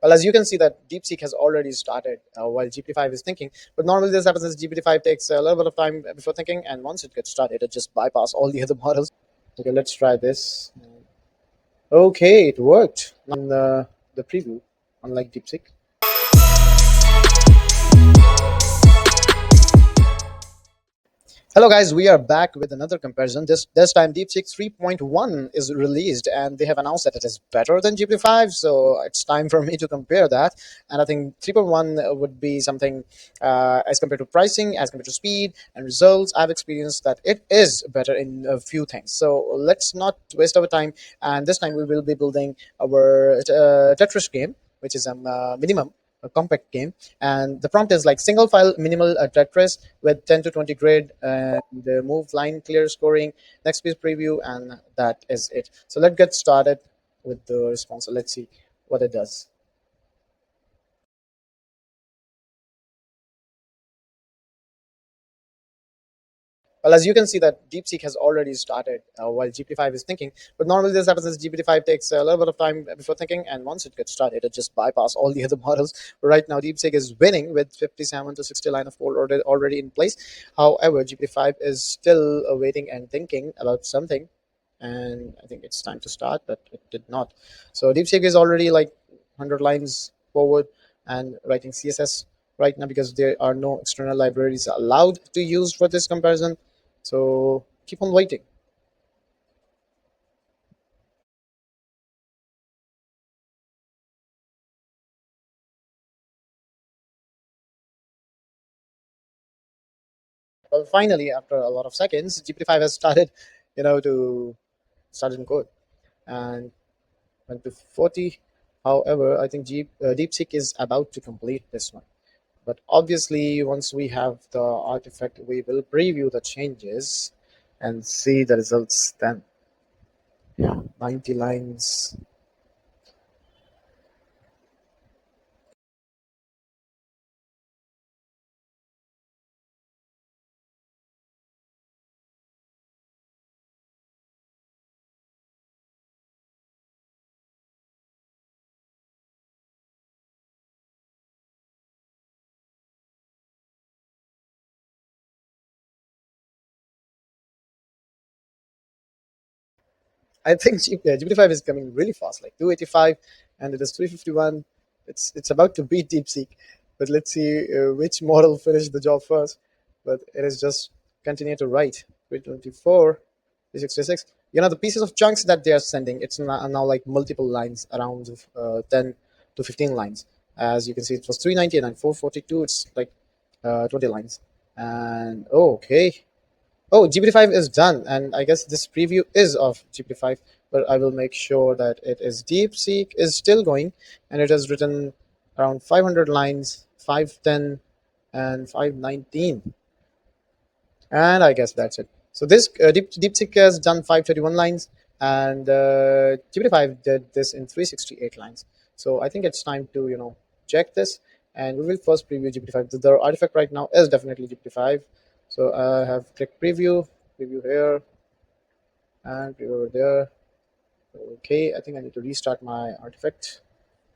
Well, as you can see that Deepseek has already started while GPT-5 is thinking. But normally this happens is GPT-5 takes a little bit of time before thinking, and once it gets started, it just bypass all the other models. Okay, let's try this. Okay, it worked on the preview, unlike Deepseek. Hello guys, we are back with another comparison. This time Deepseek 3.1 is released and they have announced that it is better than GPT-5, so it's time for me to compare that. And I think 3.1 would be something as compared to pricing, as compared to speed and results. I've experienced that it is better in a few things. So let's not waste our time, and this time we will be building our Tetris game, which is a minimum a compact game, and the prompt is like single file minimal Tetris with 10 to 20 grid and the move line clear scoring next piece preview, and that is it. So let's get started with the response. So let's see what it does. Well, as you can see that Deepseek has already started while GPT-5 is thinking. But normally this happens is GPT-5 takes a little bit of time before thinking, and once it gets started, it just bypass all the other models. Right now, Deepseek is winning with 57 to 60 line of code already in place. However, GPT-5 is still waiting and thinking about something, and I think it's time to start, but it did not. So Deepseek is already like 100 lines forward and writing CSS right now because there are no external libraries allowed to use for this comparison. So keep on waiting. Well, finally, after a lot of seconds, GPT-5 has started, to start in code and went to 40. However, I think DeepSeek is about to complete this one. But obviously, once we have the artifact, we will preview the changes and see the results then. Yeah, 90 lines. I think GPT-5 is coming really fast, like 285, and it is 351. It's about to beat DeepSeek, but let's see which model finished the job first. But it is just continue to write 324, 366. The pieces of chunks that they are sending, it's now like multiple lines, around 10 to 15 lines. As you can see, it was 390 and 442. It's like 20 lines. And oh, okay. Oh, GPT-5 is done, and I guess this preview is of GPT-5, but I will make sure that it is DeepSeek is still going, and it has written around 500 lines, 510 and 519, and I guess that's it. So this DeepSeek has done 531 lines, and GPT-5 did this in 368 lines. So I think it's time to check this, and we will first preview GPT-5. The artifact right now is definitely GPT-5. So I have clicked preview here, and preview over there. Okay, I think I need to restart my artifact.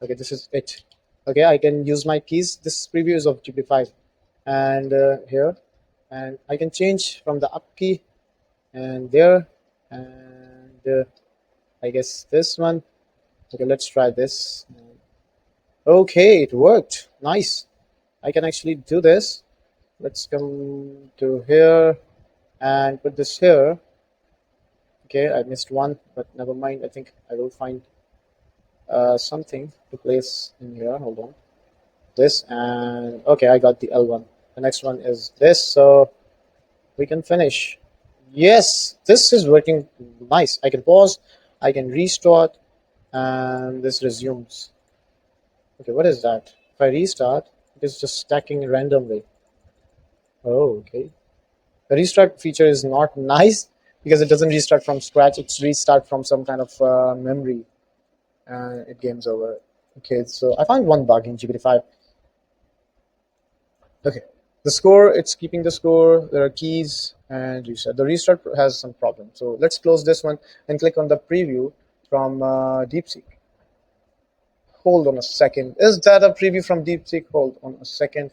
Okay, this is it. Okay, I can use my keys. This preview is of GPT-5, and here, and I can change from the up key and there, and I guess this one. Okay, let's try this. Okay, it worked. Nice. I can actually do this. Let's come to here and put this here. Okay, I missed one, but never mind. I think I will find something to place in here. Hold on. This, and okay, I got the L one. The next one is this, so we can finish. Yes, this is working nice. I can pause, I can restart, and this resumes. Okay, what is that? If I restart, it is just stacking randomly. Oh, okay. The restart feature is not nice because it doesn't restart from scratch. It's restart from some kind of memory, and it games over. Okay, so I found one bug in GPT-5. Okay, the score, it's keeping the score. There are keys and reset. The restart has some problem. So let's close this one and click on the preview from DeepSeek. Hold on a second. Is that a preview from DeepSeek? Hold on a second.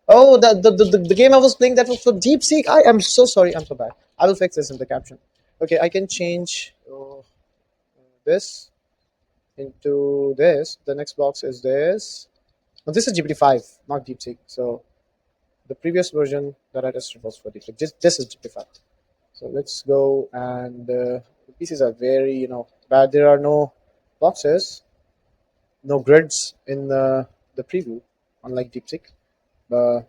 Oh, the game I was playing, that was for DeepSeek. I am so sorry. I'm so bad. I will fix this in the caption. Okay, I can change this into this. The next box is this. Oh, this is GPT-5, not DeepSeek. So the previous version that I tested was for DeepSeek. This is GPT-5. So let's go, and the pieces are very, bad. There are no boxes, no grids in the preview, unlike DeepSeek. But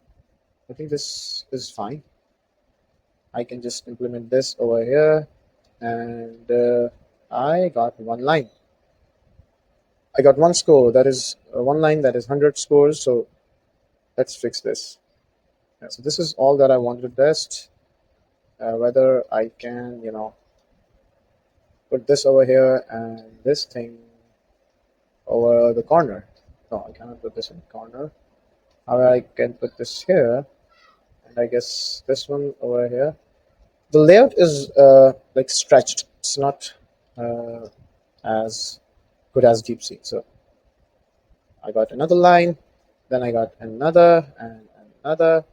I think this is fine. I can just implement this over here, and I got one line. I got one score. That is one line. That is 100 scores. So let's fix this. Yeah, so this is all that I wanted to test. Whether I can, put this over here and this thing over the corner. No, I cannot put this in the corner. However, I can put this here, and I guess this one over here. The layout is like stretched. It's not as good as DeepSeek. So I got another line, then I got another and another.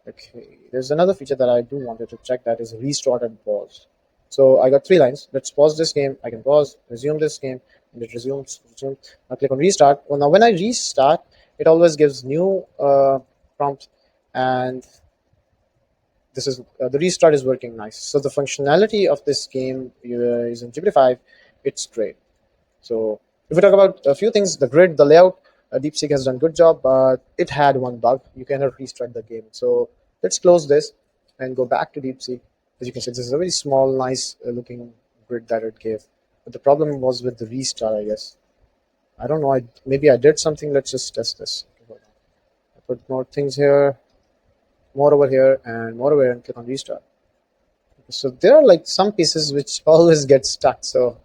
Okay, there's another feature that I do wanted to check, that is restart and pause. So I got three lines. Let's pause this game. I can pause, resume this game, and it resumes. I click on restart. Well, now when I restart, it always gives new prompt, and this is the restart is working nice. So the functionality of this game using GPT-5, it's great. So if we talk about a few things, the grid, the layout, DeepSeek has done a good job, but it had one bug. You cannot restart the game. So let's close this and go back to DeepSeek. As you can see, this is a very small, nice looking grid that it gave. But the problem was with the restart, I guess. I don't know. Maybe I did something. Let's just test this. I put more things here, more over here, and more over here, and click on restart. So there are like some pieces which always get stuck. So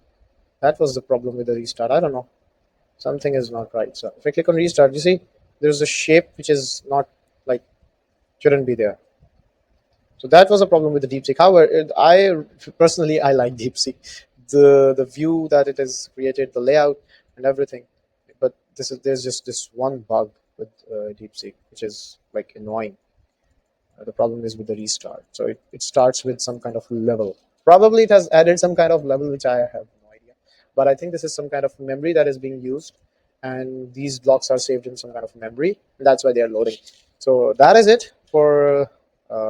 that was the problem with the restart. I don't know. Something is not right. So if I click on restart, you see there's a shape which is not like shouldn't be there. So that was a problem with the DeepSeek. However, I personally I like DeepSeek, the view that it has created, the layout and everything. But there's just this one bug with DeepSeek which is like annoying. The problem is with the restart. So it starts with some kind of level. Probably it has added some kind of level which I have no idea. But I think this is some kind of memory that is being used, and these blocks are saved in some kind of memory. That's why they are loading. So that is it for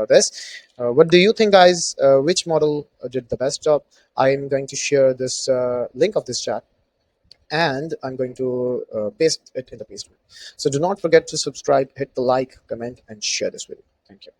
this. What do you think, guys? Which model did the best job? I'm going to share this link of this chat, and I'm going to paste it in the paste. So do not forget to subscribe, hit the like, comment, and share this video. Thank you.